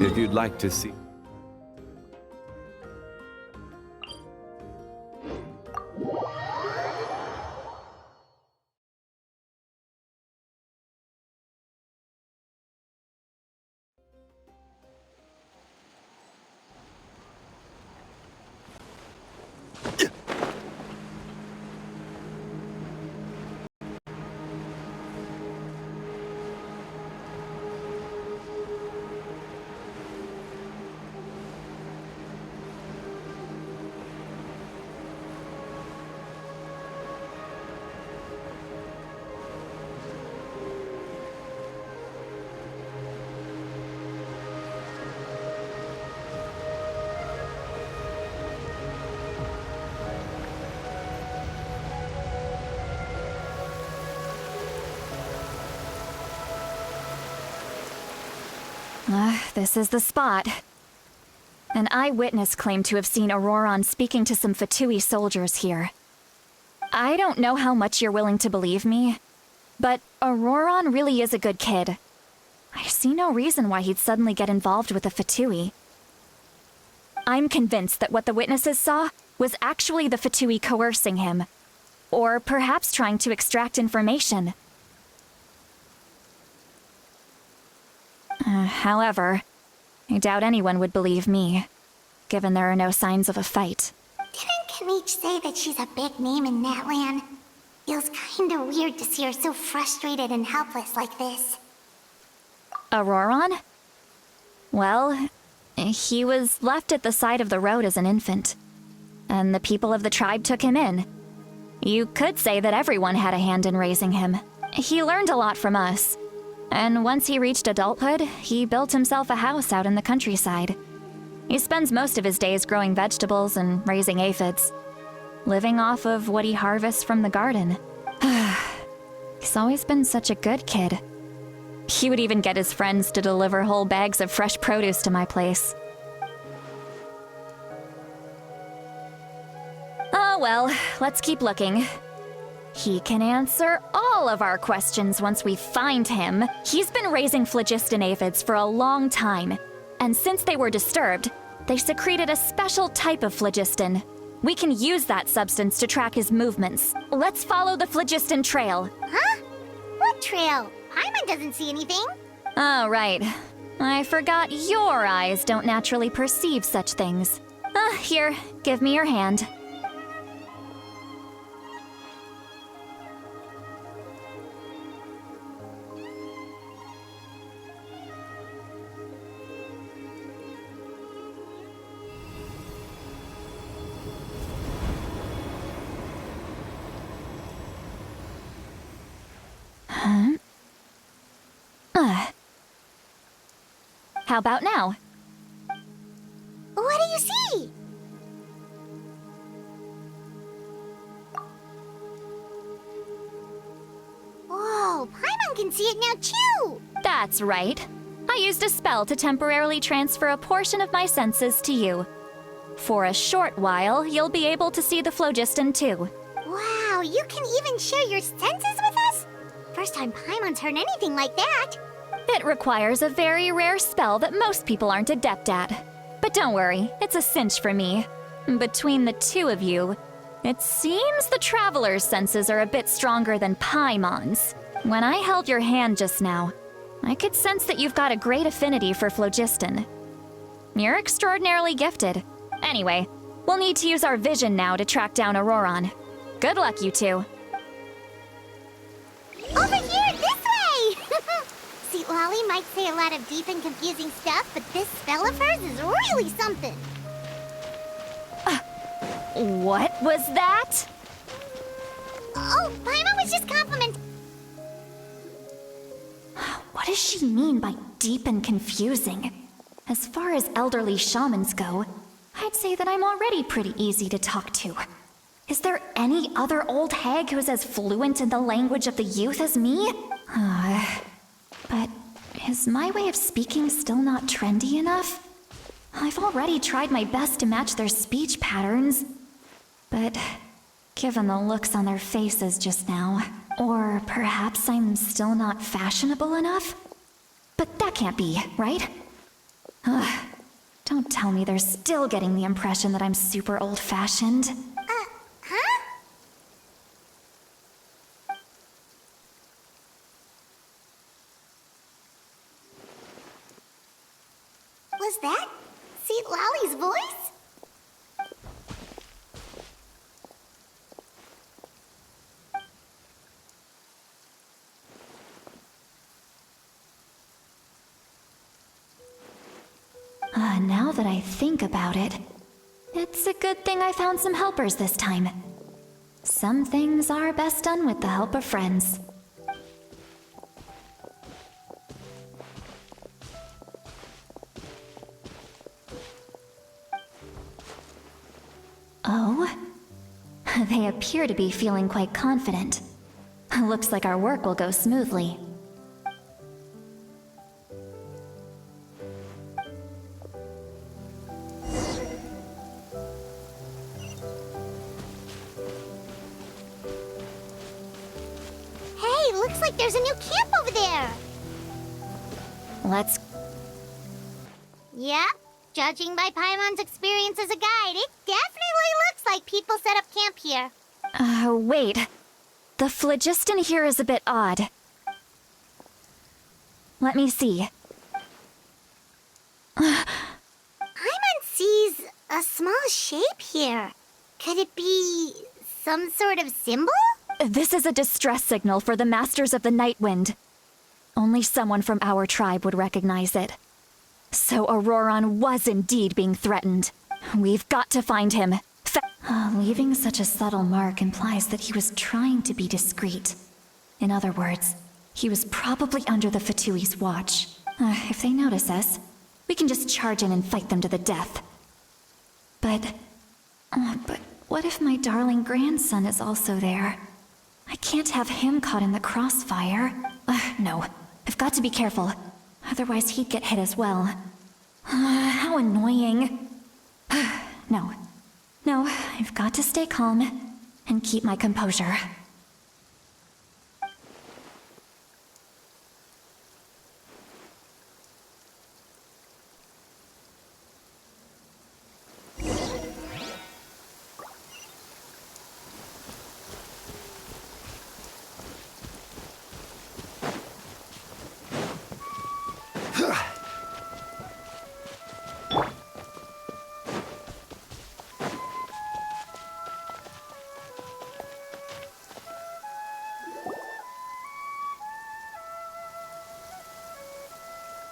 If you'd like to see... This is the spot. An eyewitness claimed to have seen Ororon speaking to some Fatui soldiers here. I don't know how much you're willing to believe me, but Ororon really is a good kid. I see no reason why he'd suddenly get involved with the Fatui. I'm convinced that what the witnesses saw was actually the Fatui coercing him, or perhaps trying to extract information. However, I doubt anyone would believe me, given there are no signs of a fight. Didn't Kanich say that she's a big name in Natlan? Feels kinda weird to see her so frustrated and helpless like this. Ororon? Well, he was left at the side of the road as an infant, and the people of the tribe took him in. You could say that everyone had a hand in raising him. He learned a lot from us. And once he reached adulthood, he built himself a house out in the countryside. He spends most of his days growing vegetables and raising aphids, living off of what he harvests from the garden. He's always been such a good kid. He would even get his friends to deliver whole bags of fresh produce to my place. Oh well, let's keep looking. He can answer all of our questions once we find him. He's been raising phlogiston aphids for a long time, and since they were disturbed, they secreted a special type of phlogiston. We can use that substance to track his movements. Let's follow the phlogiston trail. Huh? What trail? Paimon doesn't see anything. Oh, right. I forgot your eyes don't naturally perceive such things. Here, give me your hand. How about now? What do you see? Whoa, Paimon can see it now too! That's right. I used a spell to temporarily transfer a portion of my senses to you. For a short while, you'll be able to see the phlogiston too. Wow, you can even share your senses with us? First time Paimon's heard anything like that. It requires a very rare spell that most people aren't adept at. But don't worry, it's a cinch for me. Between the two of you, it seems the Traveler's senses are a bit stronger than Paimon's. When I held your hand just now, I could sense that you've got a great affinity for phlogiston. You're extraordinarily gifted. Anyway, we'll need to use our vision now to track down Ororon. Good luck, you two. Over here, this way! Citlali might say a lot of deep and confusing stuff, but this spell of hers is really something. What was that? Oh, Paimon was just complimenting. What does she mean by deep and confusing? As far as elderly shamans go, I'd say that I'm already pretty easy to talk to. Is there any other old hag who's as fluent in the language of the youth as me? But is my way of speaking still not trendy enough? I've already tried my best to match their speech patterns. But given the looks on their faces just now, or perhaps I'm still not fashionable enough? But that can't be, right? Don't tell me they're still getting the impression that I'm super old-fashioned. Huh? Was that Citlali's voice? Now that I think about it, it's a good thing I found some helpers this time. Some things are best done with the help of friends. Oh? They appear to be feeling quite confident. Looks like our work will go smoothly. Hey, looks like there's a new camp over there. Let's... Yep. Judging by Paimon's experience as a guide, it definitely looks like people set up camp here. Wait. The phlogiston here is a bit odd. Let me see. Paimon sees a small shape here. Could it be some sort of symbol? This is a distress signal for the Masters of the Night Wind. Only someone from our tribe would recognize it. So Ororon was indeed being threatened. We've got to find him. Leaving such a subtle mark implies that he was trying to be discreet. In other words, he was probably under the Fatui's watch. If they notice us, we can just charge in and fight them to the death. But what if my darling grandson is also there? I can't have him caught in the crossfire. No, I've got to be careful. Otherwise he'd get hit as well. How annoying. No, I've got to stay calm and keep my composure.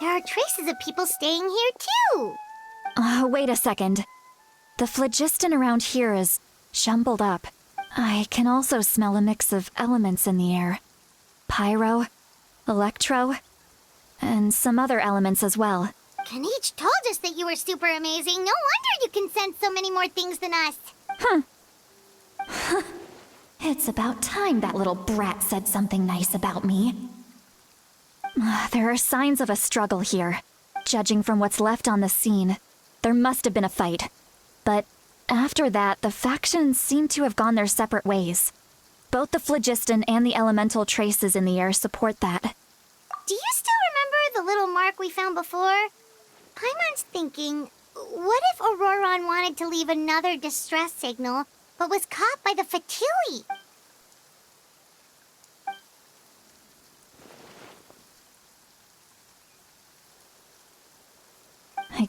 There are traces of people staying here, too. Wait a second. The phlogiston around here is jumbled up. I can also smell a mix of elements in the air. Pyro, electro, and some other elements as well. Kanich told us that you were super amazing. No wonder you can sense so many more things than us. It's about time that little brat said something nice about me. There are signs of a struggle here. Judging from what's left on the scene, there must have been a fight. But after that, the factions seem to have gone their separate ways. Both the phlogiston and the elemental traces in the air support that. Do you still remember the little mark we found before? Paimon's thinking, what if Ororon wanted to leave another distress signal, but was caught by the Fatui?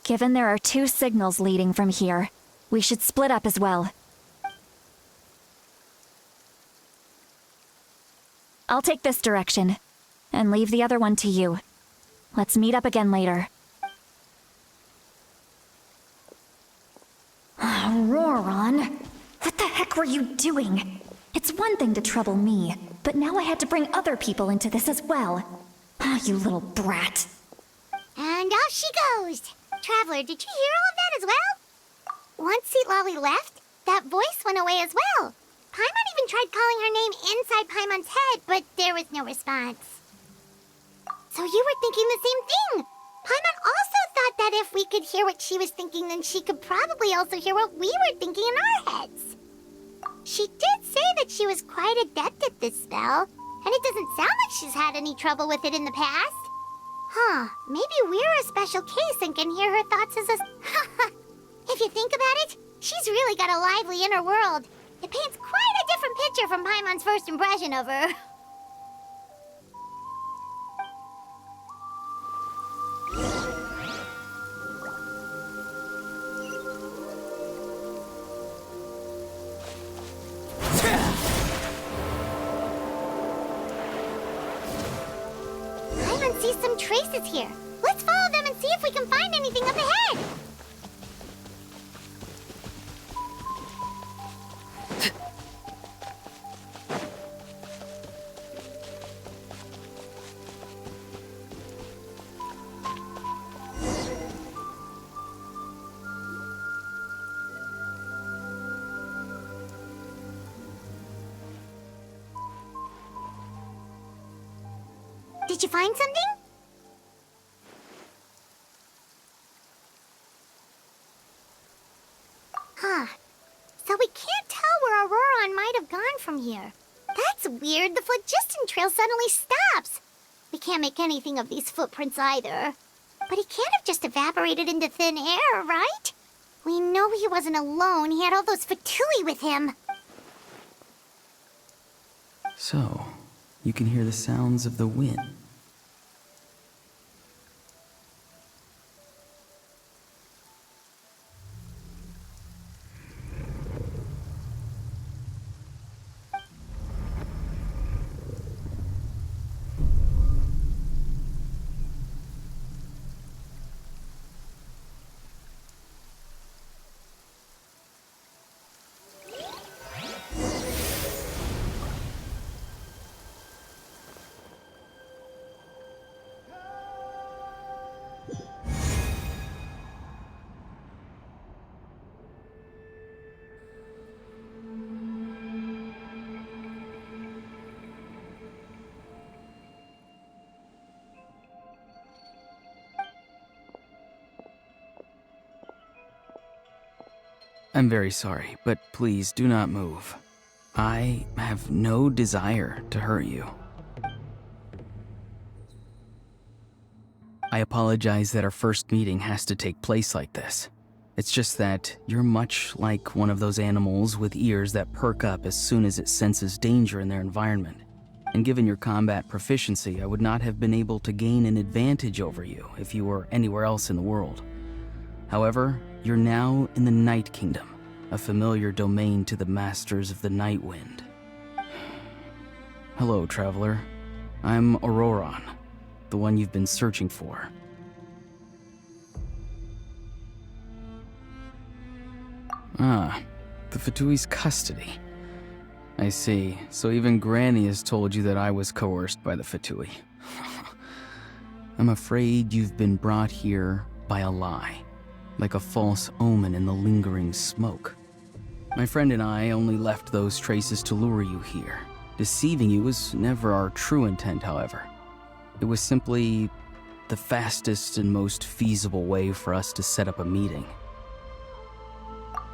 Given there are two signals leading from here, we should split up as well. I'll take this direction, and leave the other one to you. Let's meet up again later. Ororon, what the heck were you doing? It's one thing to trouble me, but now I had to bring other people into this as well. You little brat. And off she goes. Traveler, did you hear all of that as well? Once Citlali left, that voice went away as well. Paimon even tried calling her name inside Paimon's head, but there was no response. So you were thinking the same thing. Paimon also thought that if we could hear what she was thinking, then she could probably also hear what we were thinking in our heads. She did say that she was quite adept at this spell, and it doesn't sound like she's had any trouble with it in the past. Huh, maybe we're a special case and can hear her thoughts as a... If you think about it, she's really got a lively inner world. It paints quite a different picture from Paimon's first impression of her. Paimon sees some traces here. Let's follow them and see if we can find anything up ahead. Did you find something? Huh. So we can't tell where Ororon might have gone from here. That's weird. The phlogiston trail suddenly stops. We can't make anything of these footprints either. But he can't have just evaporated into thin air, right? We know he wasn't alone. He had all those Fatui with him. So, you can hear the sounds of the wind. I'm very sorry, but please do not move. I have no desire to hurt you. I apologize that our first meeting has to take place like this. It's just that you're much like one of those animals with ears that perk up as soon as it senses danger in their environment. And given your combat proficiency, I would not have been able to gain an advantage over you if you were anywhere else in the world. However, you're now in the Night Kingdom, a familiar domain to the Masters of the Night Wind. Hello, traveler. I'm Ororon, the one you've been searching for. Ah, the Fatui's custody. I see. So even Granny has told you that I was coerced by the Fatui. I'm afraid you've been brought here by a lie, like a false omen in the lingering smoke. My friend and I only left those traces to lure you here. Deceiving you was never our true intent, however. It was simply the fastest and most feasible way for us to set up a meeting.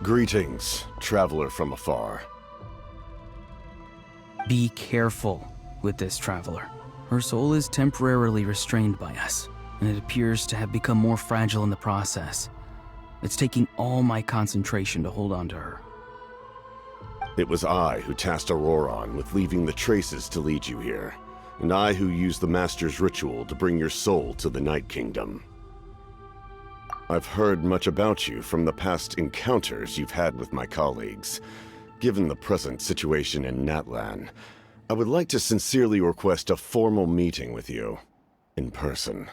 Greetings, traveler from afar. Be careful with this traveler. Her soul is temporarily restrained by us, and it appears to have become more fragile in the process. It's taking all my concentration to hold on to her. It was I who tasked Ororon with leaving the traces to lead you here, and I who used the Master's ritual to bring your soul to the Night Kingdom. I've heard much about you from the past encounters you've had with my colleagues. Given the present situation in Natlan, I would like to sincerely request a formal meeting with you, in person.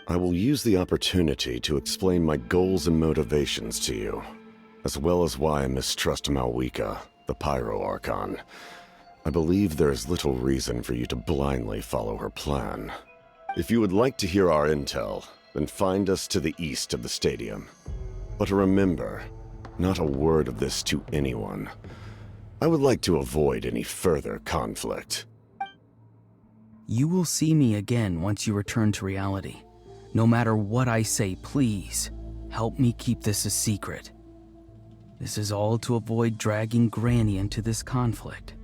I will use the opportunity to explain my goals and motivations to you, as well as why I mistrust Malwika, the Pyro Archon. I believe there is little reason for you to blindly follow her plan. If you would like to hear our intel, then find us to the east of the stadium. But remember, not a word of this to anyone. I would like to avoid any further conflict. You will see me again once you return to reality. No matter what I say, please, help me keep this a secret. This is all to avoid dragging Granny into this conflict.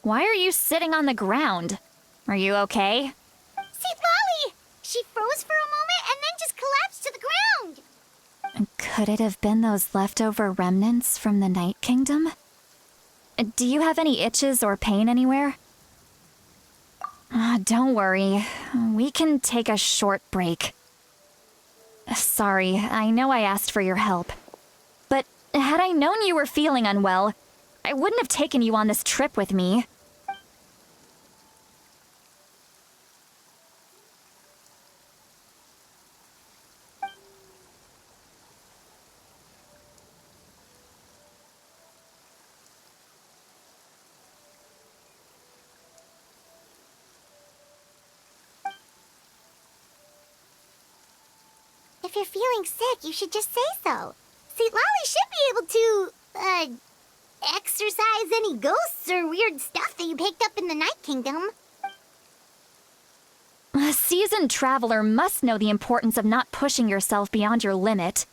Why are you sitting on the ground? Are you okay? Citlali! She froze for a moment and then just collapsed to the ground! Could it have been those leftover remnants from the Night Kingdom? Do you have any itches or pain anywhere? Don't worry. We can take a short break. Sorry, I know I asked for your help. But had I known you were feeling unwell, I wouldn't have taken you on this trip with me. If you're feeling sick, you should just say so. Citlali should be able to, exorcise any ghosts or weird stuff that you picked up in the Night Kingdom. A seasoned traveler must know the importance of not pushing yourself beyond your limit.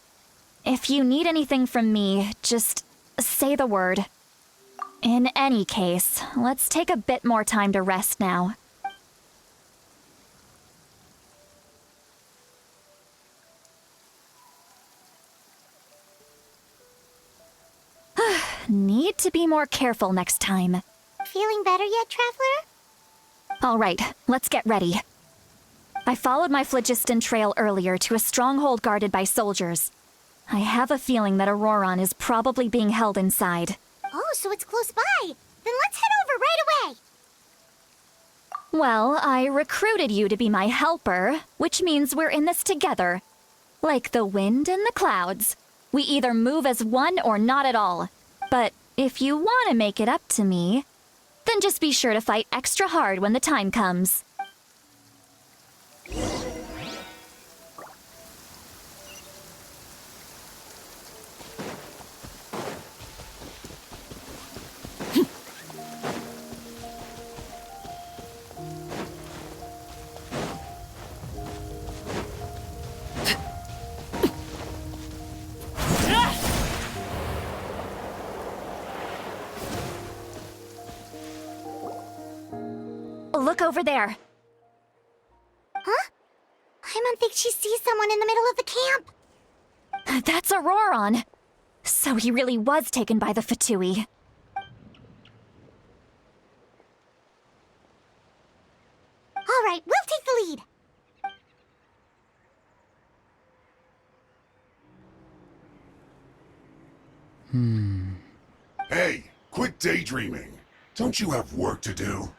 If you need anything from me, just say the word. In any case, let's take a bit more time to rest now. Need to be more careful next time. Feeling better yet, Traveler? All right, let's get ready. I followed my phlogiston trail earlier to a stronghold guarded by soldiers. I have a feeling that Ororon is probably being held inside. Oh, so it's close by. Then let's head over right away. Well, I recruited you to be my helper, which means we're in this together. Like the wind and the clouds. We either move as one or not at all. But if you want to make it up to me, then just be sure to fight extra hard when the time comes. Look over there. Huh? Paimon thinks she sees someone in the middle of the camp. That's Ororon. So he really was taken by the Fatui. All right, we'll take the lead. Hey, quit daydreaming. Don't you have work to do?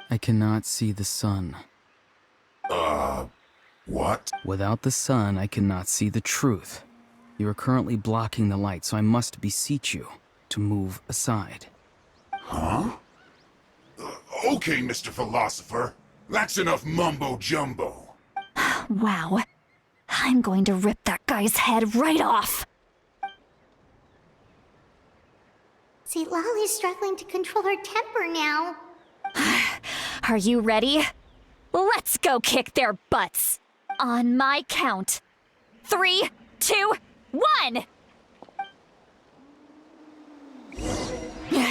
I cannot see the sun. What? Without the sun, I cannot see the truth. You are currently blocking the light, so I must beseech you to move aside. Huh? Okay, Mr. Philosopher. That's enough mumbo-jumbo. Wow. I'm going to rip that guy's head right off. Citlali's struggling to control her temper now. Are you ready? Let's go kick their butts. On my count. 3, 2, 1!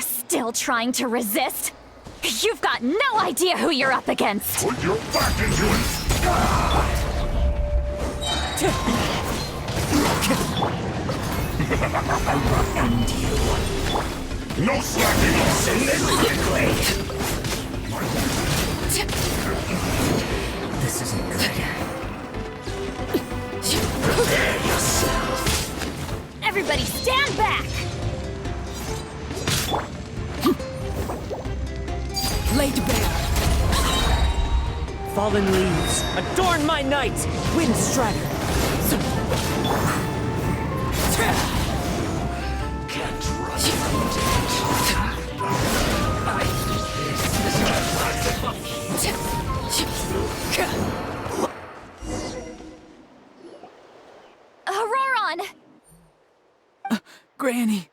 Still trying to resist? You've got no idea who you're up against. Put your back into it! No slacking! This isn't good. Everybody stand back! Laid bare. Fallen leaves, adorn my night! Wind strider. Can't run from Ororon! Granny!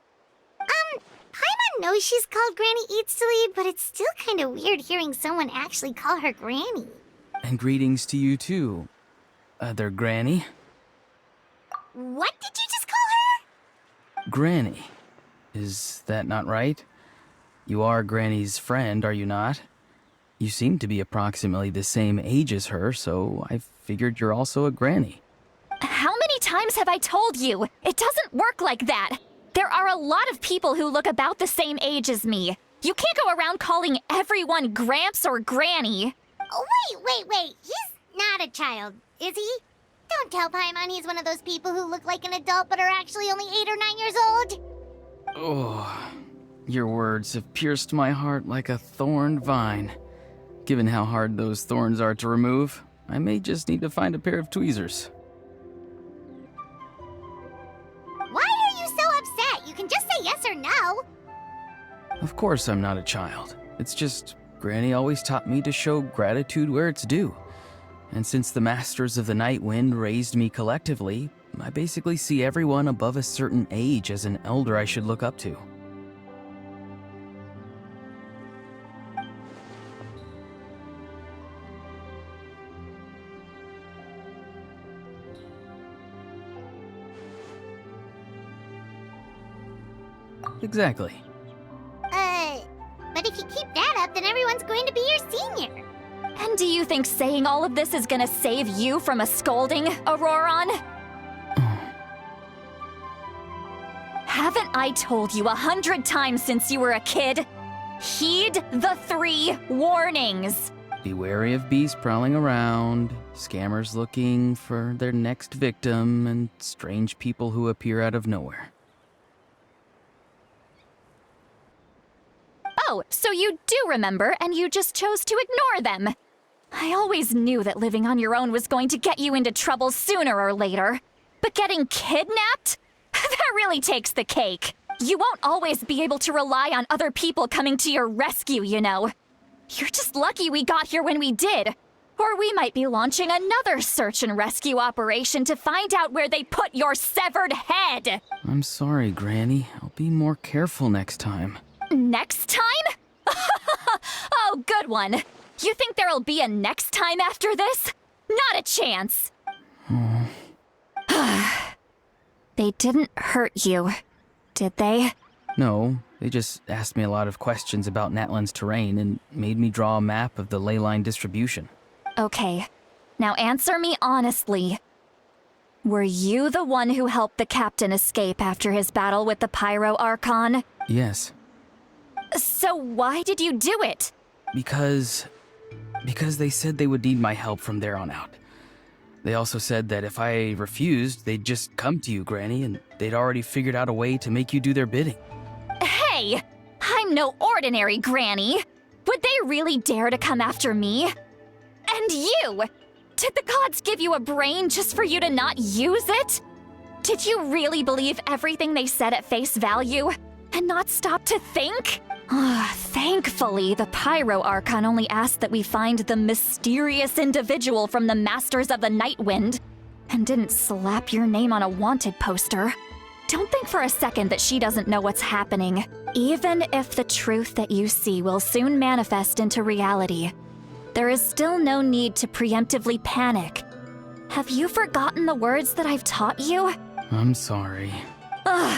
Paimon knows she's called Granny Eats to Lead, but it's still kind of weird hearing someone actually call her Granny. And greetings to you too, other Granny. What did you just call her? Granny. Is that not right? You are Granny's friend, are you not? You seem to be approximately the same age as her, so I figured you're also a granny. How many times have I told you? It doesn't work like that. There are a lot of people who look about the same age as me. You can't go around calling everyone Gramps or Granny. Oh, wait. He's not a child, is he? Don't tell Paimon he's one of those people who look like an adult but are actually only 8 or 9 years old. Oh, your words have pierced my heart like a thorned vine. Given how hard those thorns are to remove, I may just need to find a pair of tweezers. Why are you so upset? You can just say yes or no. Of course I'm not a child. It's just, Granny always taught me to show gratitude where it's due. And since the Masters of the Night Wind raised me collectively, I basically see everyone above a certain age as an elder I should look up to. Exactly. But if you keep that up, then everyone's going to be your senior. And do you think saying all of this is gonna save you from a scolding, Ororon? Haven't I told you 100 times since you were a kid? Heed the 3 warnings. Be wary of beasts prowling around, scammers looking for their next victim, and strange people who appear out of nowhere. Oh, so you do remember, and you just chose to ignore them. I always knew that living on your own was going to get you into trouble sooner or later. But getting kidnapped? That really takes the cake. You won't always be able to rely on other people coming to your rescue, you know. You're just lucky we got here when we did. Or we might be launching another search and rescue operation to find out where they put your severed head. I'm sorry, Granny. I'll be more careful next time. Next time? Oh, good one. You think there'll be a next time after this? Not a chance. They didn't hurt you, did they? No, they just asked me a lot of questions about Natlan's terrain and made me draw a map of the ley line distribution. Okay, now answer me honestly. Were you the one who helped the captain escape after his battle with the Pyro Archon? Yes. So why did you do it? Because they said they would need my help from there on out. They also said that if I refused, they'd just come to you, Granny, and they'd already figured out a way to make you do their bidding. Hey! I'm no ordinary Granny! Would they really dare to come after me? And you! Did the gods give you a brain just for you to not use it? Did you really believe everything they said at face value? And not stop to think? Thankfully, the Pyro Archon only asked that we find the mysterious individual from the Masters of the Night Wind, and didn't slap your name on a wanted poster. Don't think for a second that she doesn't know what's happening. Even if the truth that you see will soon manifest into reality, there is still no need to preemptively panic. Have you forgotten the words that I've taught you? I'm sorry.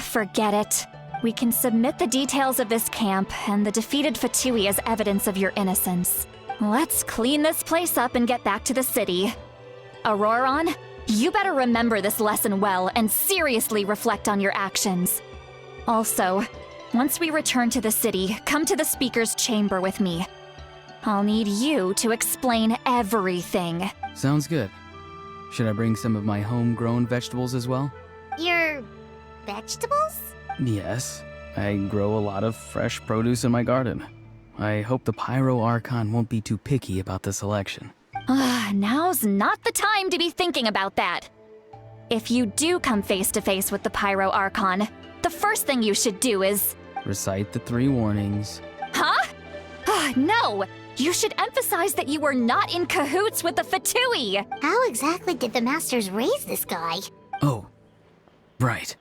Forget it. We can submit the details of this camp and the defeated Fatui as evidence of your innocence. Let's clean this place up and get back to the city. Ororon, you better remember this lesson well and seriously reflect on your actions. Also, once we return to the city, come to the speaker's chamber with me. I'll need you to explain everything. Sounds good. Should I bring some of my homegrown vegetables as well? Your vegetables? Yes. I grow a lot of fresh produce in my garden. I hope the Pyro Archon won't be too picky about the selection. Now's not the time to be thinking about that. If you do come face to face with the Pyro Archon, the first thing you should do is... Recite the 3 warnings. Huh? No! You should emphasize that you were not in cahoots with the Fatui! How exactly did the Masters raise this guy? Oh, right.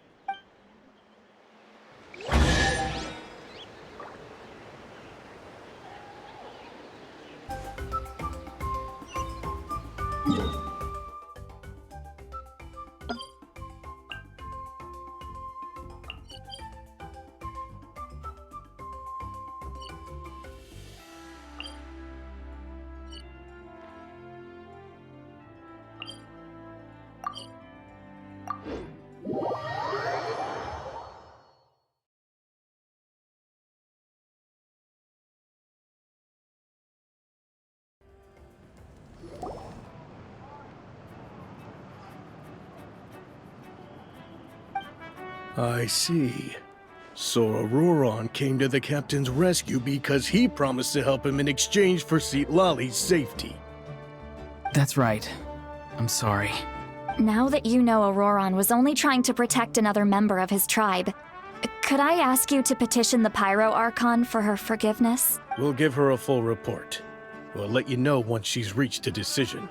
I see. So Ororon came to the captain's rescue because he promised to help him in exchange for Citlali's safety. That's right. I'm sorry. Now that you know Ororon was only trying to protect another member of his tribe, could I ask you to petition the Pyro Archon for her forgiveness? We'll give her a full report. We'll let you know once she's reached a decision.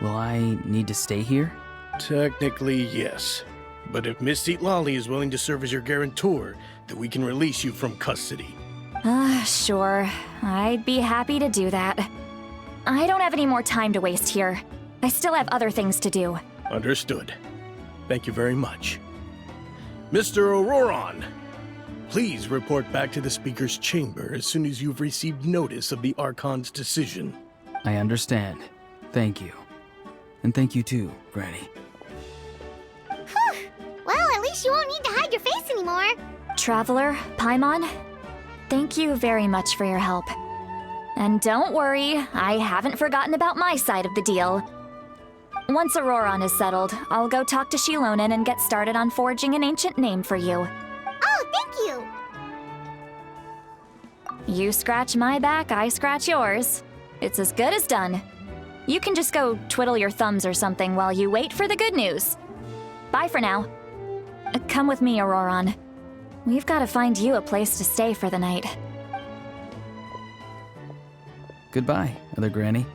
Will I need to stay here? Technically, yes. But if Miss Citlali is willing to serve as your guarantor, then we can release you from custody. Sure. I'd be happy to do that. I don't have any more time to waste here. I still have other things to do. Understood. Thank you very much. Mr. Ororon, please report back to the Speaker's chamber as soon as you've received notice of the Archon's decision. I understand. Thank you. And thank you too, Granny. Whew. Well, at least you won't need to hide your face anymore. Traveler, Paimon, thank you very much for your help. And don't worry, I haven't forgotten about my side of the deal. Once Ororon is settled, I'll go talk to Shilonen and get started on forging an ancient name for you. Oh, thank you. You scratch my back, I scratch yours. It's as good as done. You can just go twiddle your thumbs or something while you wait for the good news. Bye for now. Come with me, Ororon. We've got to find you a place to stay for the night. Goodbye, Other Granny.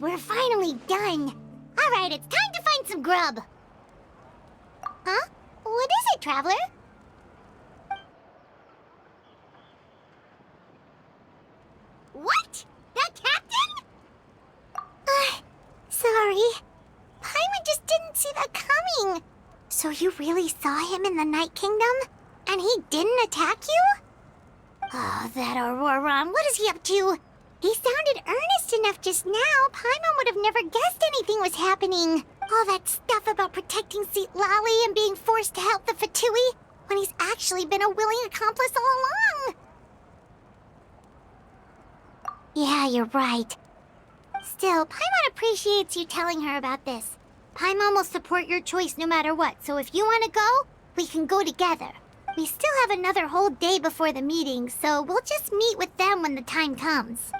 We're finally done. All right, it's time to find some grub. Huh? What is it, Traveler? What? That captain? Sorry. Paimon just didn't see that coming. So you really saw him in the Night Kingdom? And he didn't attack you? Oh, that Ororon, what is he up to? He sounded earnest enough just now. Paimon would have never guessed anything was happening. All that stuff about protecting Citlali and being forced to help the Fatui, when he's actually been a willing accomplice all along. Yeah, you're right. Still, Paimon appreciates you telling her about this. Paimon will support your choice no matter what, so if you want to go, we can go together. We still have another whole day before the meeting, so we'll just meet with them when the time comes.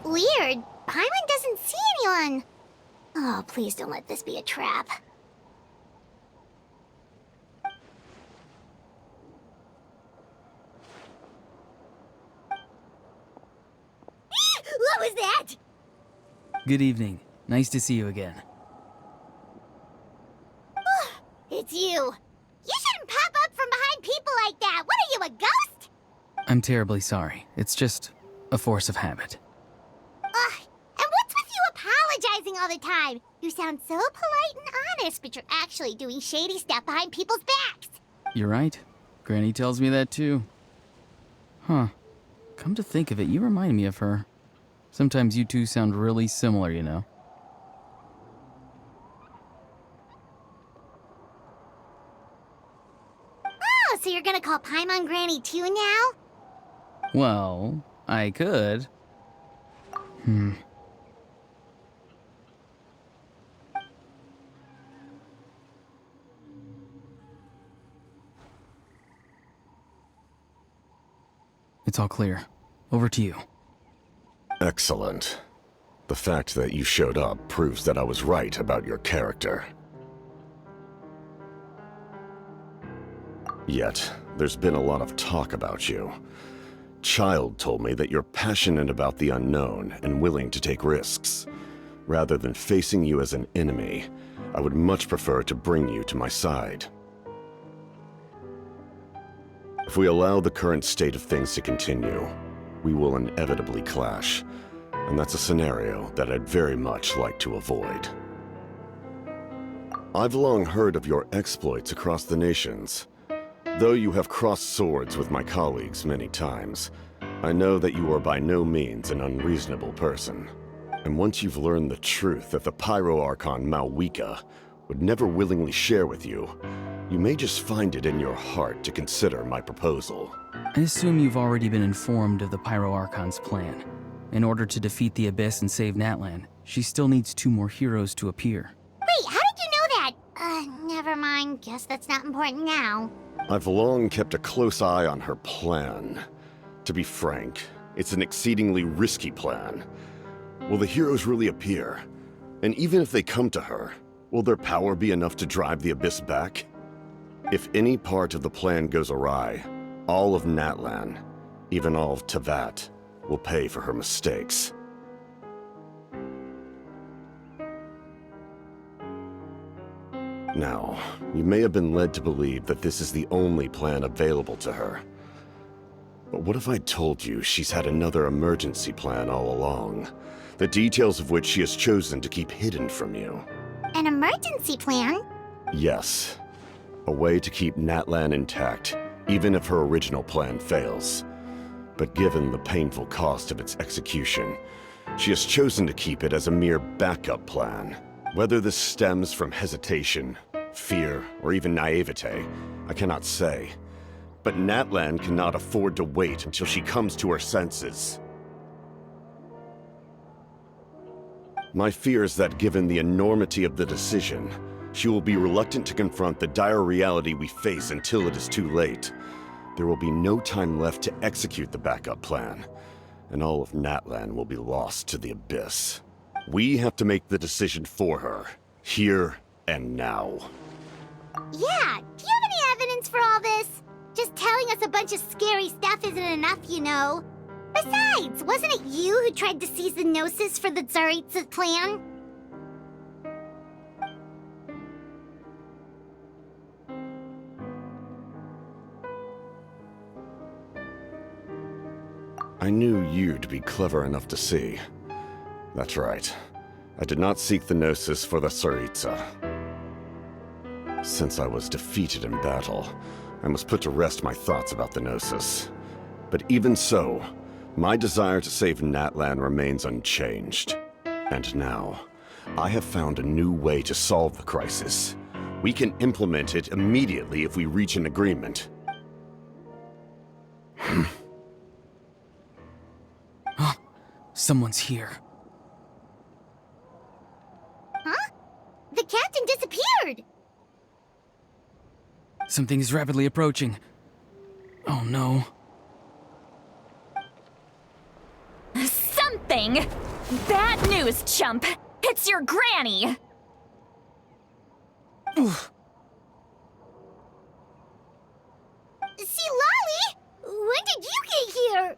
Weird. Paimon doesn't see anyone. Oh, please don't let this be a trap. What was that? Good evening. Nice to see you again. it's you! You shouldn't pop up from behind people like that! What are you, a ghost? I'm terribly sorry. It's just a force of habit. Ugh, and what's with you apologizing all the time? You sound so polite and honest, but you're actually doing shady stuff behind people's backs. You're right. Granny tells me that too. Huh. Come to think of it, you remind me of her. Sometimes you two sound really similar, you know. Oh, so you're gonna call Paimon Granny too now? Well, I could. It's all clear. Over to you. Excellent. The fact that you showed up proves that I was right about your character. Yet, there's been a lot of talk about you. Child told me that you're passionate about the unknown and willing to take risks. Rather than facing you as an enemy, I would much prefer to bring you to my side. If we allow the current state of things to continue, we will inevitably clash, and that's a scenario that I'd very much like to avoid. I've long heard of your exploits across the nations. Though you have crossed swords with my colleagues many times, I know that you are by no means an unreasonable person. And once you've learned the truth that the Pyro Archon Malwika would never willingly share with you, you may just find it in your heart to consider my proposal. I assume you've already been informed of the Pyro Archon's plan. In order to defeat the Abyss and save Natlan, she still needs 2 more heroes to appear. Wait, how did you know that? Never mind. Guess that's not important now. I've long kept a close eye on her plan. To be frank, it's an exceedingly risky plan. Will the heroes really appear? And even if they come to her, will their power be enough to drive the Abyss back? If any part of the plan goes awry, all of Natlan, even all of Teyvat, will pay for her mistakes. Now, you may have been led to believe that this is the only plan available to her. But what if I told you she's had another emergency plan all along, the details of which she has chosen to keep hidden from you? An emergency plan? Yes. A way to keep Natlan intact, even if her original plan fails. But given the painful cost of its execution, she has chosen to keep it as a mere backup plan. Whether this stems from hesitation, fear, or even naivete, I cannot say. But Natlan cannot afford to wait until she comes to her senses. My fear is that given the enormity of the decision, she will be reluctant to confront the dire reality we face until it is too late. There will be no time left to execute the backup plan, and all of Natlan will be lost to the Abyss. We have to make the decision for her, here and now. Yeah, do you have any evidence for all this? Just telling us a bunch of scary stuff isn't enough, you know. Besides, wasn't it you who tried to seize the Gnosis for the Tsaritsa plan? I knew you'd be clever enough to see. That's right. I did not seek the Gnosis for the Tsaritsa. Since I was defeated in battle, I must put to rest my thoughts about the Gnosis. But even so, my desire to save Natlan remains unchanged. And now, I have found a new way to solve the crisis. We can implement it immediately if we reach an agreement. Someone's here. Huh? The captain disappeared! Something is rapidly approaching. Oh no. Something! Bad news, chump! It's your granny! Citlali! When did you get here?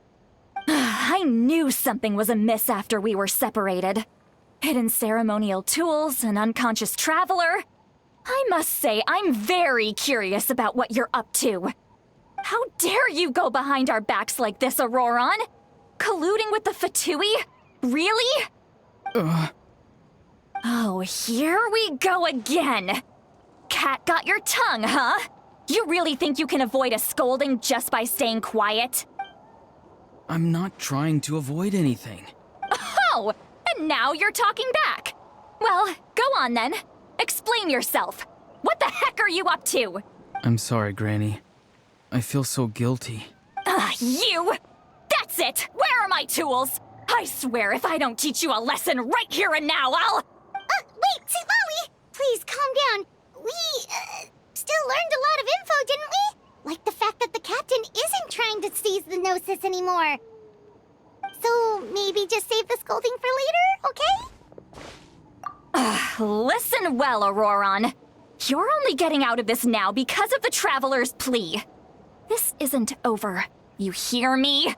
I knew something was amiss after we were separated. Hidden ceremonial tools, an unconscious traveler. I must say, I'm very curious about what you're up to. How dare you go behind our backs like this, Ororon? Colluding with the Fatui? Really? Oh, here we go again. Cat got your tongue, huh? You really think you can avoid a scolding just by staying quiet? I'm not trying to avoid anything. Oh, and now you're talking back. Well, go on then. Explain yourself. What the heck are you up to? I'm sorry, Granny. I feel so guilty. You! That's it! Where are my tools? I swear if I don't teach you a lesson right here and now, I'll... Wait, Citlali! Please, calm down. We, still learned a lot of info, didn't we? Like the fact that the captain isn't trying to seize the Gnosis anymore. So, maybe just save the scolding for later, okay? Listen well, Ororon. You're only getting out of this now because of the Traveler's plea. This isn't over. You hear me?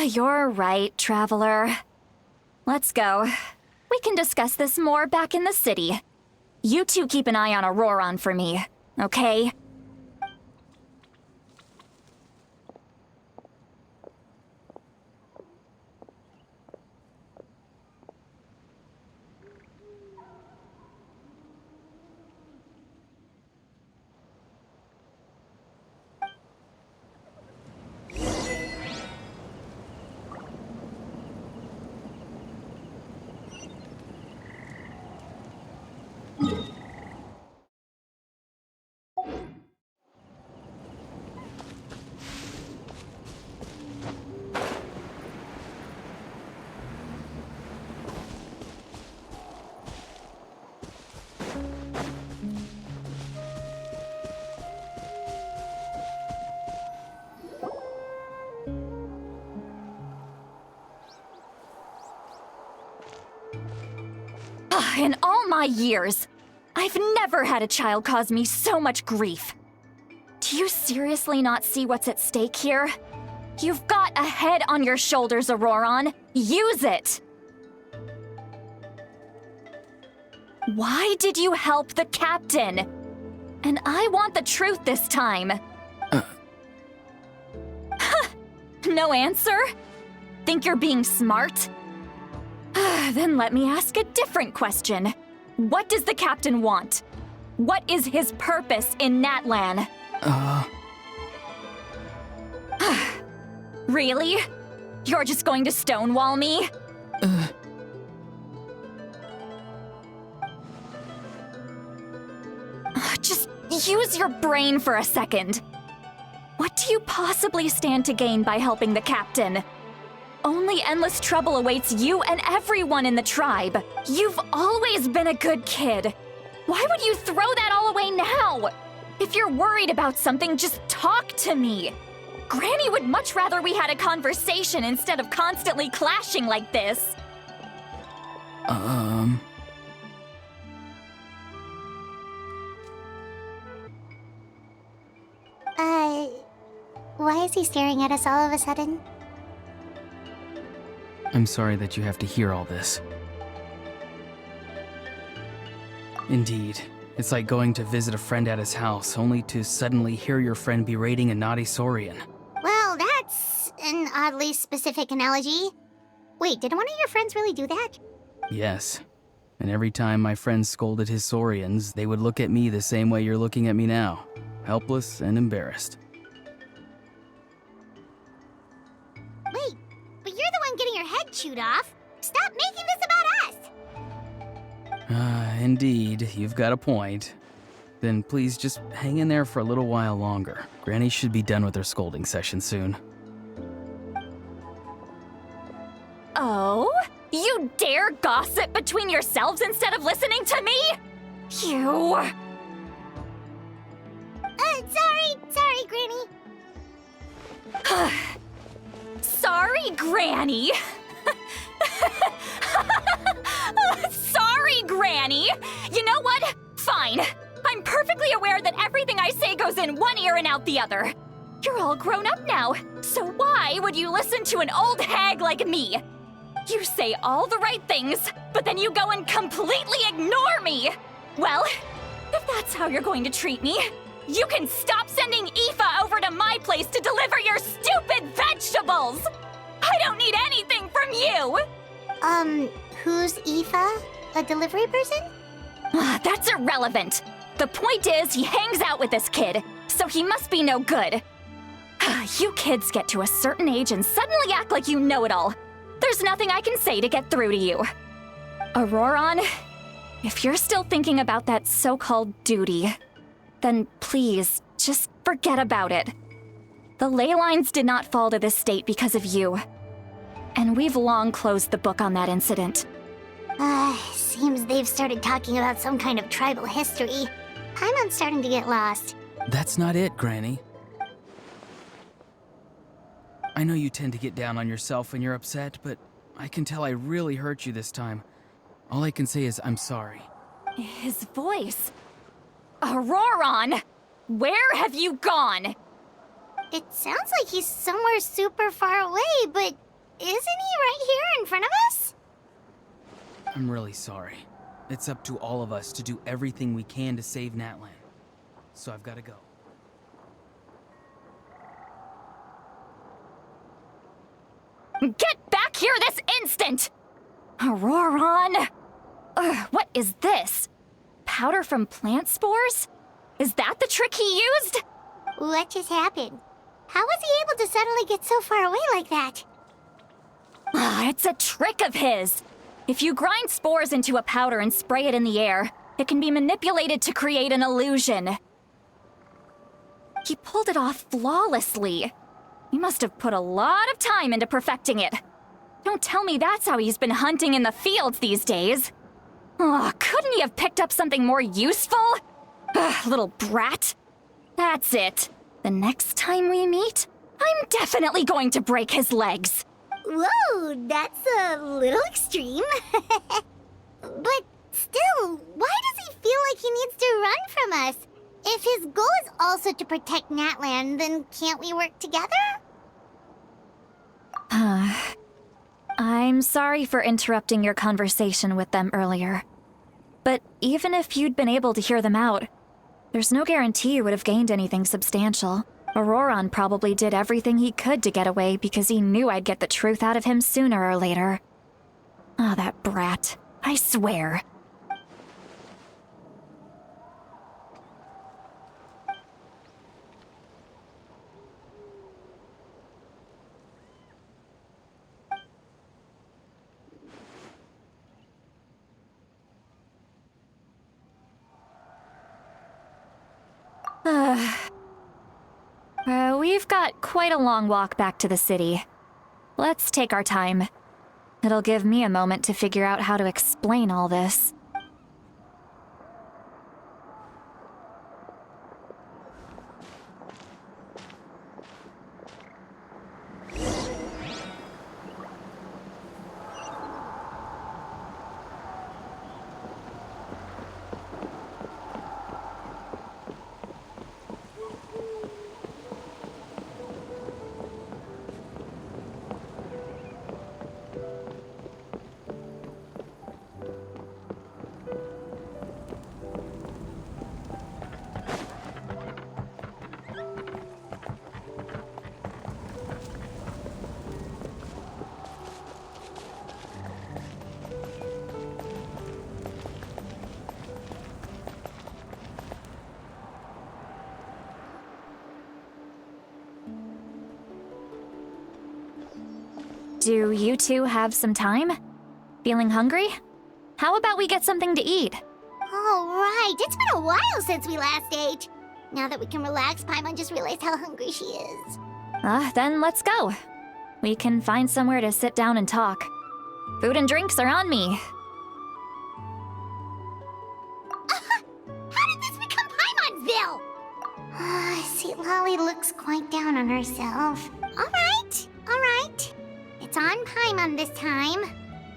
You're right, Traveler. Let's go. We can discuss this more back in the city. You two keep an eye on Ororon for me, okay? In all my years, I've never had a child cause me so much grief. Do you seriously not see what's at stake here? You've got a head on your shoulders, Ororon. Use it! Why did you help the captain? And I want the truth this time. No answer? Think you're being smart? Then let me ask a different question. What does the captain want? What is his purpose in Natlan? Really? You're just going to stonewall me? Just use your brain for a second. What do you possibly stand to gain by helping the captain? Only endless trouble awaits you and everyone in the tribe. You've always been a good kid. Why would you throw that all away now? If you're worried about something, just talk to me. Granny would much rather we had a conversation instead of constantly clashing like this. Why is he staring at us all of a sudden? I'm sorry that you have to hear all this. Indeed, it's like going to visit a friend at his house, only to suddenly hear your friend berating a naughty Saurian. Well, that's an oddly specific analogy. Wait, did one of your friends really do that? Yes. And every time my friend scolded his Saurians, they would look at me the same way you're looking at me now. Helpless and embarrassed. Wait, but you're the one getting your head chewed off. Stop making this about us! Indeed, you've got a point. Then please just hang in there for a little while longer. Granny should be done with her scolding session soon. Oh? You dare gossip between yourselves instead of listening to me? You... Sorry, Granny. Sorry, Granny. Sorry, Granny. You know what? Fine. I'm perfectly aware that everything I say goes in one ear and out the other. You're all grown up now, so why would you listen to an old hag like me? You say all the right things, but then you go and completely ignore me. Well, If that's how you're going to treat me, you can stop sending Aoife over to my place to deliver your stupid vegetables! I don't need anything from you! Who's Aoife? A delivery person? That's irrelevant. The point is, he hangs out with this kid, so he must be no good. You kids get to a certain age and suddenly act like you know it all. There's nothing I can say to get through to you. Ororon, if you're still thinking about that so-called duty, then please, just forget about it. The ley lines did not fall to this state because of you. And we've long closed the book on that incident. Seems they've started talking about some kind of tribal history. Paimon's starting to get lost. That's not it, Granny. I know you tend to get down on yourself when you're upset, but I can tell I really hurt you this time. All I can say is I'm sorry. His voice. Ororon! Where have you gone? It sounds like he's somewhere super far away, but isn't he right here in front of us? I'm really sorry. It's up to all of us to do everything we can to save Natlan. So I've got to go. Get back here this instant! Ororon! What is this? Powder from plant spores? Is that the trick he used? What just happened? How was he able to suddenly get so far away like that? It's a trick of his. If you grind spores into a powder and spray it in the air, it can be manipulated to create an illusion. He pulled it off flawlessly. He must have put a lot of time into perfecting it. Don't tell me that's how he's been hunting in the fields these days. Couldn't he have picked up something more useful? Little brat. That's it. The next time we meet, I'm definitely going to break his legs. Whoa, that's a little extreme. But still, why does he feel like he needs to run from us? If his goal is also to protect Natlan, then can't we work together? I'm sorry for interrupting your conversation with them earlier. But even if you'd been able to hear them out, there's no guarantee you would have gained anything substantial. Ororon probably did everything he could to get away because he knew I'd get the truth out of him sooner or later. That brat. I swear. We've got quite a long walk back to the city. Let's take our time. It'll give me a moment to figure out how to explain all this. Do you two have some time? Feeling hungry? How about we get something to eat? All right, it's been a while since we last ate. Now that we can relax, Paimon just realized how hungry she is. Then let's go. We can find somewhere to sit down and talk. Food and drinks are on me. How did this become Paimon'sville? Citlali looks quite down on herself. All right. It's on Paimon this time.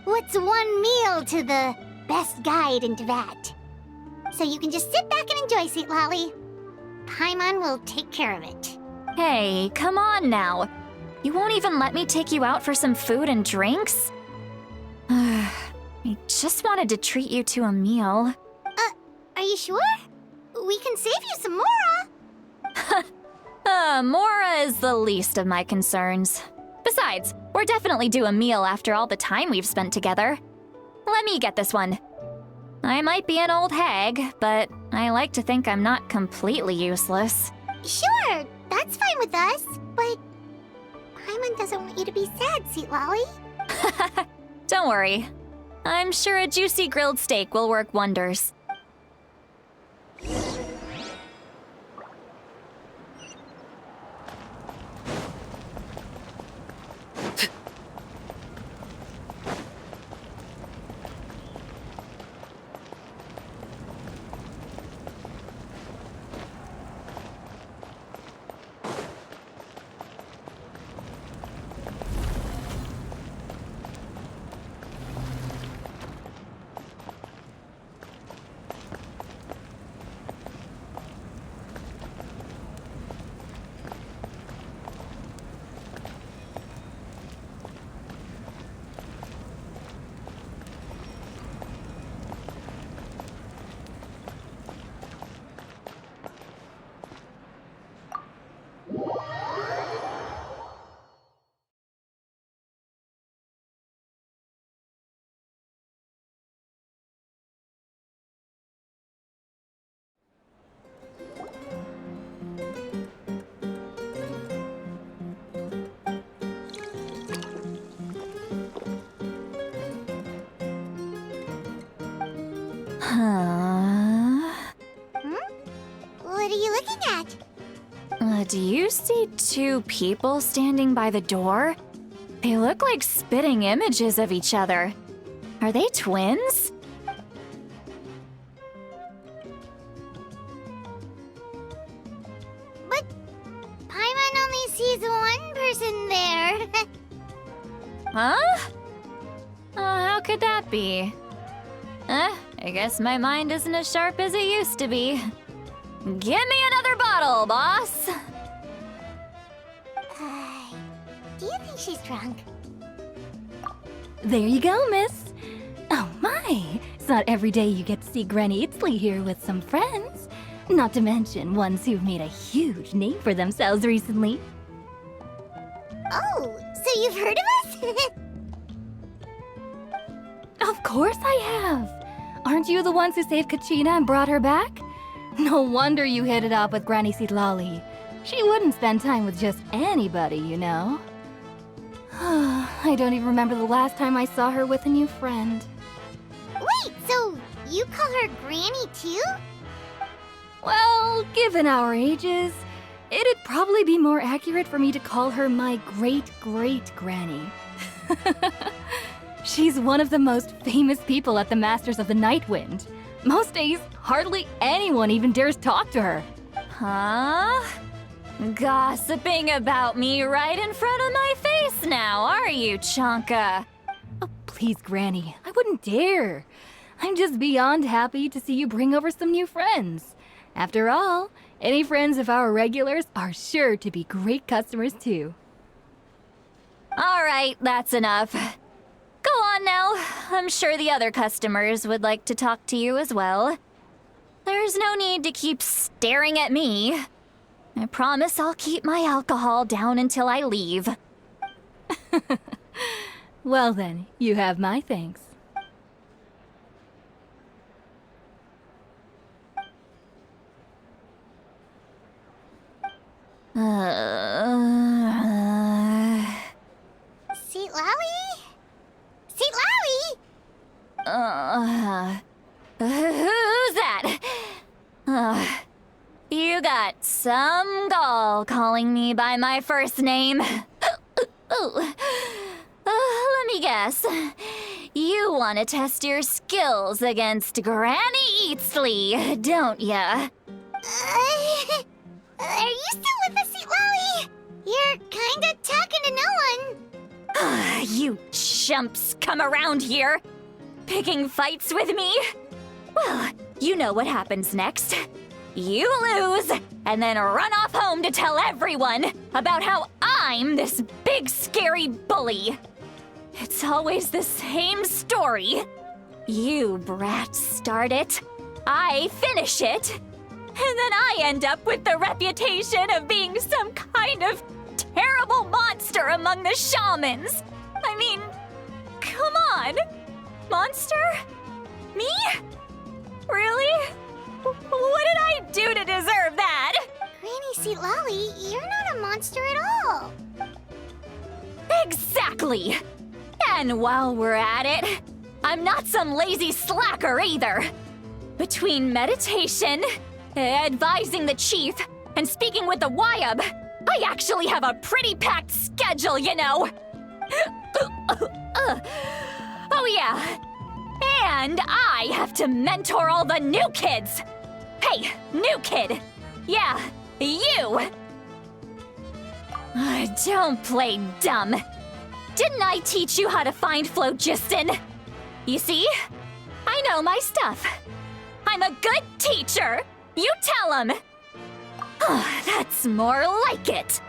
What's one meal to the best guide into that? So you can just sit back and enjoy, Citlali. Paimon will take care of it. Hey, come on now. You won't even let me take you out for some food and drinks? I just wanted to treat you to a meal. Are you sure? we can save you some Mora. Mora is the least of my concerns. Besides, we're definitely due a meal after all the time we've spent together. Let me get this one. I might be an old hag, but I like to think I'm not completely useless. Sure, that's fine with us, but Paimon doesn't want you to be sad, Citlali. Don't worry. I'm sure a juicy grilled steak will work wonders. What are you looking at? Do you see two people standing by the door? They look like spitting images of each other. Are they twins? But Paimon only sees one person there. Huh? How could that be? I guess my mind isn't as sharp as it used to be. Give me another bottle, boss! Do you think she's drunk? There you go, miss. Oh my, it's not every day you get to see Granny Citlali here with some friends. Not to mention ones who've made a huge name for themselves recently. Oh, so you've heard of us? Of course I have. Aren't you the ones who saved Kachina and brought her back? No wonder you hit it off with Granny Citlali. She wouldn't spend time with just anybody, you know. I don't even remember the last time I saw her with a new friend. Wait, so you call her Granny too? Well, given our ages, it'd probably be more accurate for me to call her my great-great-granny. She's one of the most famous people at the Masters of the Nightwind. Most days, hardly anyone even dares talk to her. Huh? Gossiping about me right in front of my face now, are you, Chonka? Oh, please, Granny, I wouldn't dare. I'm just beyond happy to see you bring over some new friends. After all, any friends of our regulars are sure to be great customers too. All right, that's enough. Go on now. I'm sure the other customers would like to talk to you as well. There's no need to keep staring at me. I promise I'll keep my alcohol down until I leave. Well then, you have my thanks. Citlali? Citlali? Who's that? You got some gall calling me by my first name. Let me guess. You want to test your skills against Granny Citlali, don't ya? Are you still with us, Citlali? You're kinda talking to no one. You chumps come around here, picking fights with me? Well, you know what happens next. You lose, and then run off home to tell everyone about how I'm this big scary bully. It's always the same story. You brats start it, I finish it, And then I end up with the reputation of being some kind of terrible monster among the shamans. I mean, come on. Monster? Me? Really? What did I do to deserve that? Granny Citlali, you're not a monster at all. Exactly! And while we're at it, I'm not some lazy slacker either. Between meditation, advising the chief, and speaking with the Wyab, I actually have a pretty packed schedule, you know. Oh yeah. And I have to mentor all the new kids. Hey, new kid. Yeah, you. Don't play dumb. Didn't I teach you how to find phlogiston? You see? I know my stuff. I'm a good teacher. You tell him. That's more like it.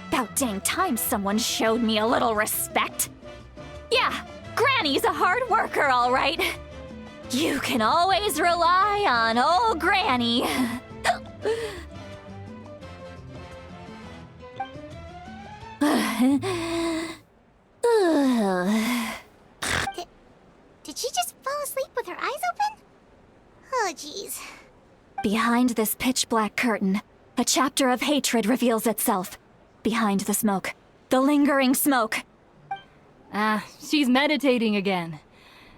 About dang time someone showed me a little respect. Yeah, Granny's a hard worker, all right. You can always rely on old Granny. Did she just fall asleep with her eyes open? Oh, jeez. Behind this pitch-black curtain, a chapter of hatred reveals itself. Behind the smoke. The lingering smoke. She's meditating again.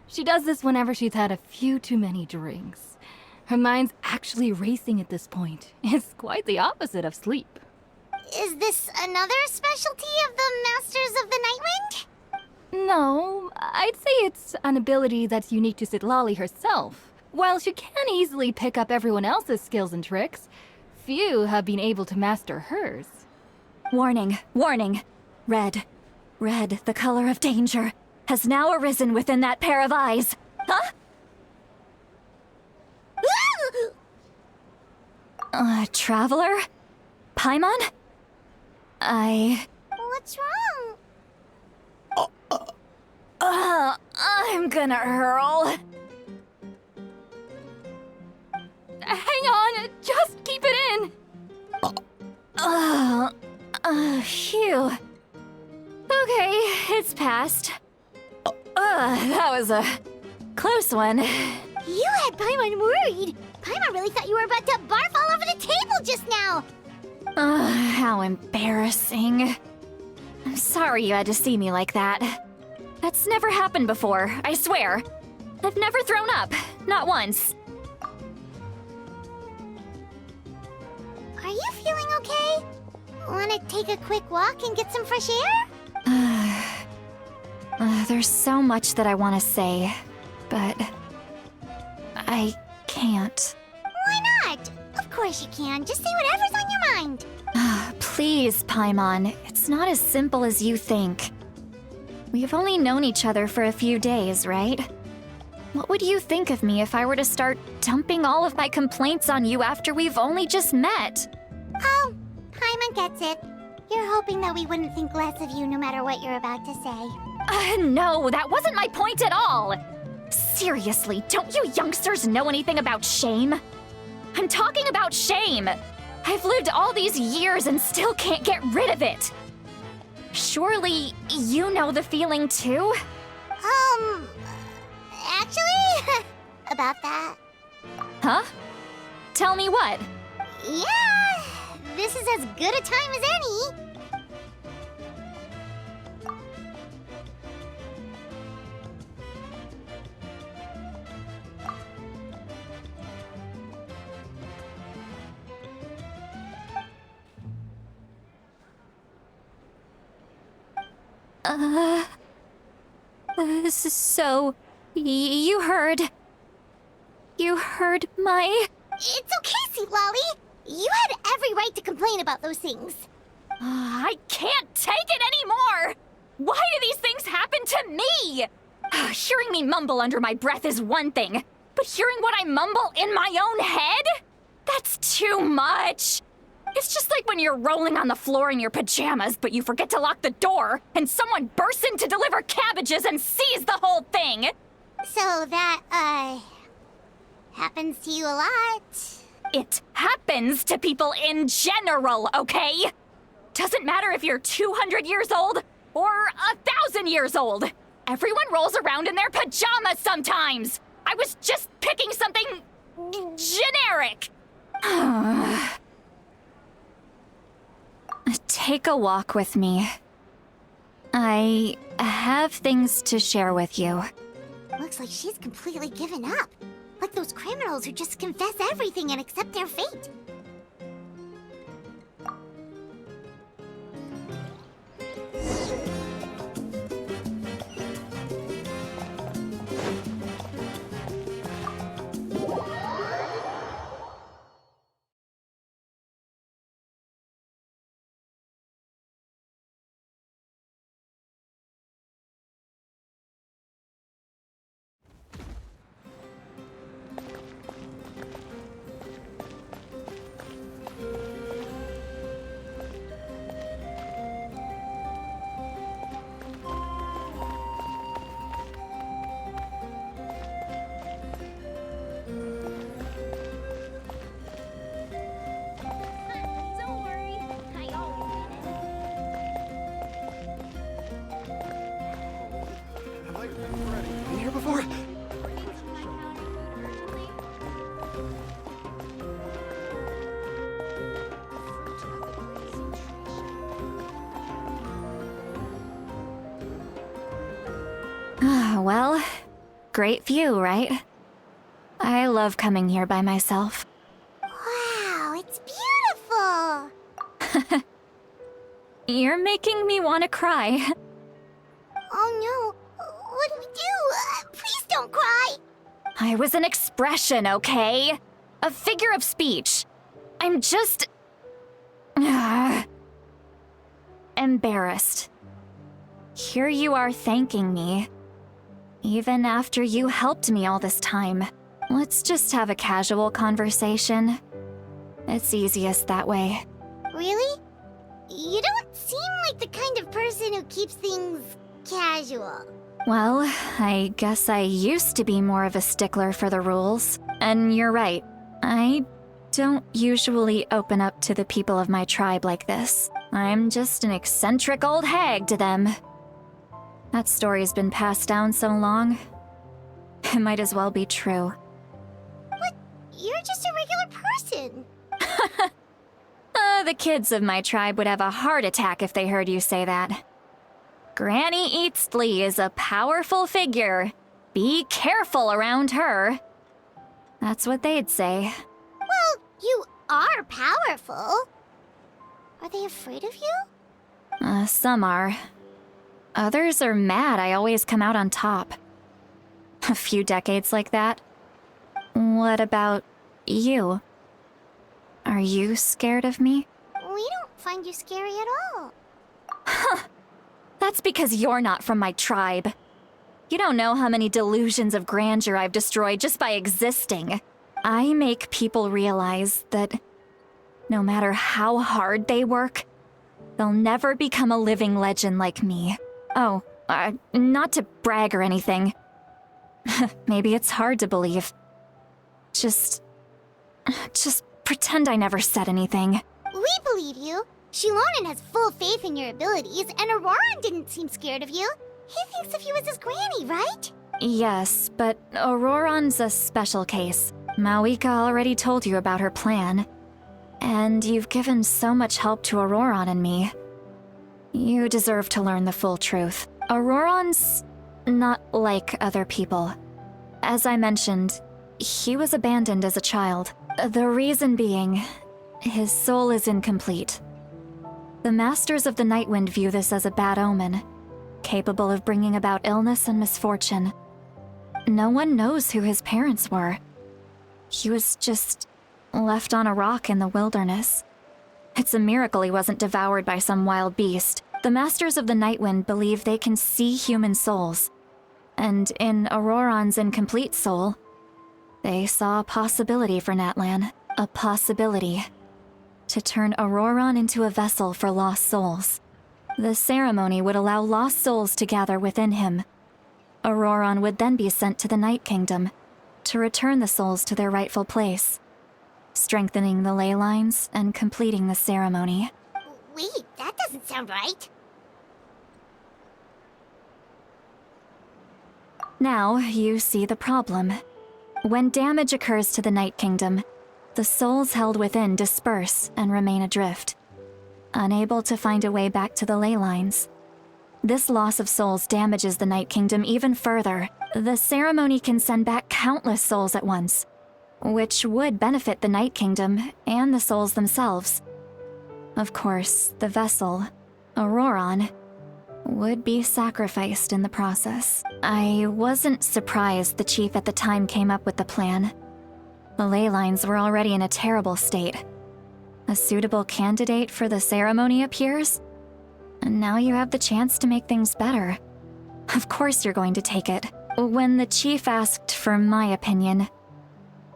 She does this whenever she's had a few too many drinks. Her mind's actually racing at this point. It's quite the opposite of sleep. Is this another specialty of the Masters of the Nightwind? No, I'd say it's an ability that's unique to Citlali herself. While she can easily pick up everyone else's skills and tricks, few have been able to master hers. Warning, warning. Red, the color of danger, has now arisen within that pair of eyes. Huh? Traveler? Paimon? What's wrong? I'm gonna hurl. Hang on, just keep it in! Phew. Okay, it's passed. That was a close one. You had Paimon worried. Paimon really thought you were about to barf all over the table just now. How embarrassing. I'm sorry you had to see me like that. That's never happened before, I swear. I've never thrown up, not once. Are you feeling okay? Want to take a quick walk and get some fresh air? There's so much that I want to say, but I can't. Why not? Of course you can. Just say whatever's on your mind. Please, Paimon, it's not as simple as you think. We've only known each other for a few days, right? What would you think of me if I were to start dumping all of my complaints on you after we've only just met? Oh, Paimon gets it. You're hoping that we wouldn't think less of you no matter what you're about to say. No, that wasn't my point at all. Seriously, don't you youngsters know anything about shame? I'm talking about shame. I've lived all these years and still can't get rid of it. Surely, you know the feeling too? Actually, about that. Huh? Tell me what? Yeah, this is as good a time as any. So, you heard my... It's okay, Citlali. You had every right to complain about those things. I can't take it anymore! Why do these things happen to me? Hearing me mumble under my breath is one thing, but hearing what I mumble in my own head? That's too much. It's just like when you're rolling on the floor in your pajamas, but you forget to lock the door, and someone bursts in to deliver cabbages and sees the whole thing. So that, happens to you a lot. It happens to people in general, okay? Doesn't matter if you're 200 years old or 1,000 years old. Everyone rolls around in their pajamas sometimes. I was just picking something generic. Take a walk with me. I have things to share with you. Looks like she's completely given up. Like those criminals who just confess everything and accept their fate. Been here before? Well, great view, right? I love coming here by myself. Wow, it's beautiful! You're making me want to cry. Oh no, what do we do? Please don't cry! I was an expression, okay? A figure of speech. I'm just... embarrassed. Here you are thanking me. Even after you helped me all this time. Let's just have a casual conversation. It's easiest that way. Really? You don't seem like the kind of person who keeps things casual. Well, I guess I used to be more of a stickler for the rules. And you're right. I don't usually open up to the people of my tribe like this. I'm just an eccentric old hag to them. That story's been passed down so long. It might as well be true. But you're just a regular person. The kids of my tribe would have a heart attack if they heard you say that. Granny Eatsley is a powerful figure. Be careful around her. That's what they'd say. Well, you are powerful. Are they afraid of you? Some are. Others are mad I always come out on top. A few decades like that. What about you? Are you scared of me? We don't find you scary at all. That's because you're not from my tribe. You don't know how many delusions of grandeur I've destroyed just by existing. I make people realize that no matter how hard they work, they'll never become a living legend like me. Oh, not to brag or anything. Maybe it's hard to believe. Just pretend I never said anything. We believe you. Shilonen has full faith in your abilities, and Ororon didn't seem scared of you. He thinks of you as his granny, right? Yes, but Ororon's a special case. Mawika already told you about her plan. And you've given so much help to Ororon and me. You deserve to learn the full truth. Ororon's not like other people. As I mentioned, he was abandoned as a child. The reason being, his soul is incomplete. The Masters of the Nightwind view this as a bad omen, capable of bringing about illness and misfortune. No one knows who his parents were. He was just left on a rock in the wilderness. It's a miracle he wasn't devoured by some wild beast. The Masters of the Nightwind believe they can see human souls. And in Ororon's incomplete soul, they saw a possibility for Natlan. A possibility to turn Ororon into a vessel for lost souls. The ceremony would allow lost souls to gather within him. Ororon would then be sent to the Night Kingdom to return the souls to their rightful place. strengthening the ley lines and completing the ceremony. Wait, that doesn't sound right. Now you see the problem. When damage occurs to the Night Kingdom, the souls held within disperse and remain adrift, unable to find a way back to the ley lines. This loss of souls damages the Night Kingdom even further. The ceremony can send back countless souls at once, which would benefit the Night Kingdom and the souls themselves. Of course, the vessel, Ororon, would be sacrificed in the process. I wasn't surprised the chief at the time came up with the plan. The ley lines were already in a terrible state. A suitable candidate for the ceremony appears, and now you have the chance to make things better. Of course you're going to take it. When the chief asked for my opinion,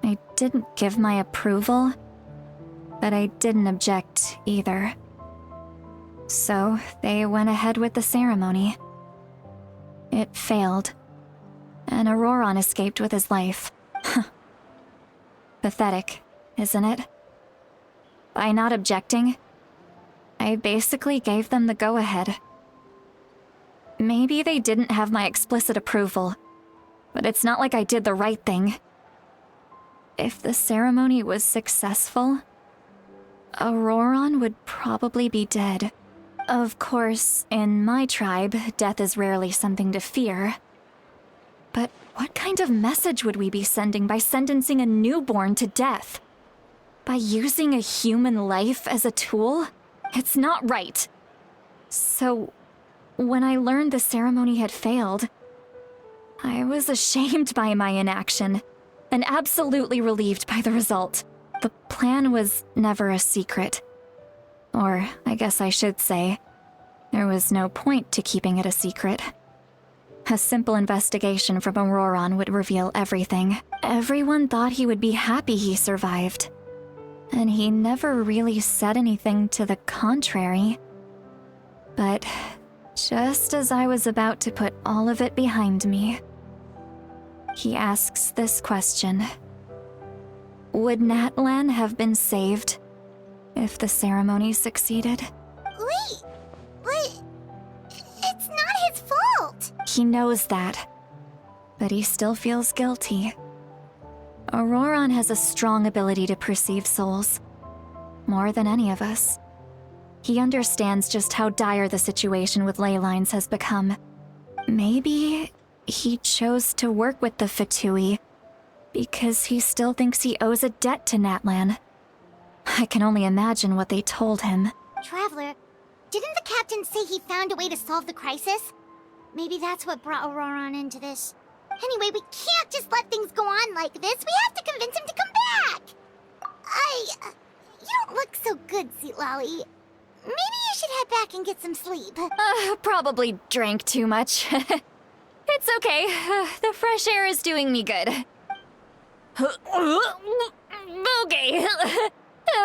I didn't give my approval, but I didn't object either. So they went ahead with the ceremony. It failed, and Ororon escaped with his life. Pathetic, isn't it? By not objecting, I basically gave them the go-ahead. Maybe they didn't have my explicit approval, but it's not like I did the right thing. If the ceremony was successful, Ororon would probably be dead. Of course, in my tribe, death is rarely something to fear. But what kind of message would we be sending by sentencing a newborn to death? By using a human life as a tool? It's not right. So, when I learned the ceremony had failed, I was ashamed by my inaction, and absolutely relieved by the result. The plan was never a secret. Or, I guess I should say, there was no point to keeping it a secret. A simple investigation from Ororon would reveal everything. Everyone thought he would be happy he survived. And he never really said anything to the contrary. But just as I was about to put all of it behind me, he asks this question. Would Natlan have been saved if the ceremony succeeded? Wait, but it's not his fault. He knows that, but he still feels guilty. Ororon has a strong ability to perceive souls, more than any of us. He understands just how dire the situation with ley lines has become. Maybe he chose to work with the Fatui because he still thinks he owes a debt to Natlan. I can only imagine what they told him. Traveler, didn't the captain say he found a way to solve the crisis? Maybe that's what brought Ororon into this. Anyway, we can't just let things go on like this. We have to convince him to come back. You don't look so good, Citlali. Maybe you should head back and get some sleep. Probably drank too much. It's okay. The fresh air is doing me good. Okay.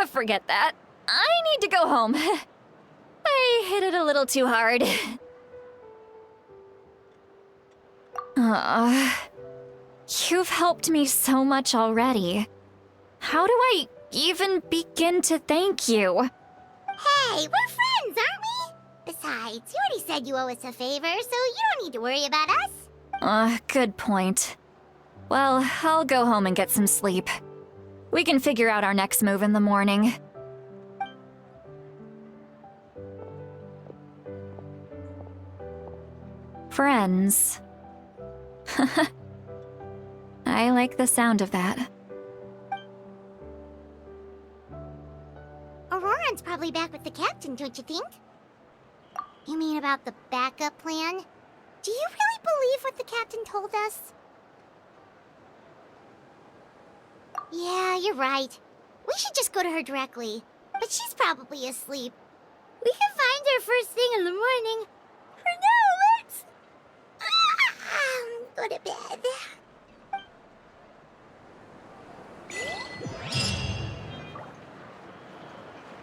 Forget that. I need to go home. I hit it a little too hard. You've helped me so much already. How do I even begin to thank you? Hey, we're friends, aren't we? Besides, you already said you owe us a favor, so you don't need to worry about us. Good point. Well, I'll go home and get some sleep. We can figure out our next move in the morning. Friends. I like the sound of that. Ororon's probably back with the captain, don't you think? You mean about the backup plan? Do you really believe what the captain told us? Yeah, you're right. We should just go to her directly. But she's probably asleep. We can find her first thing in the morning. For now, let's... go to bed.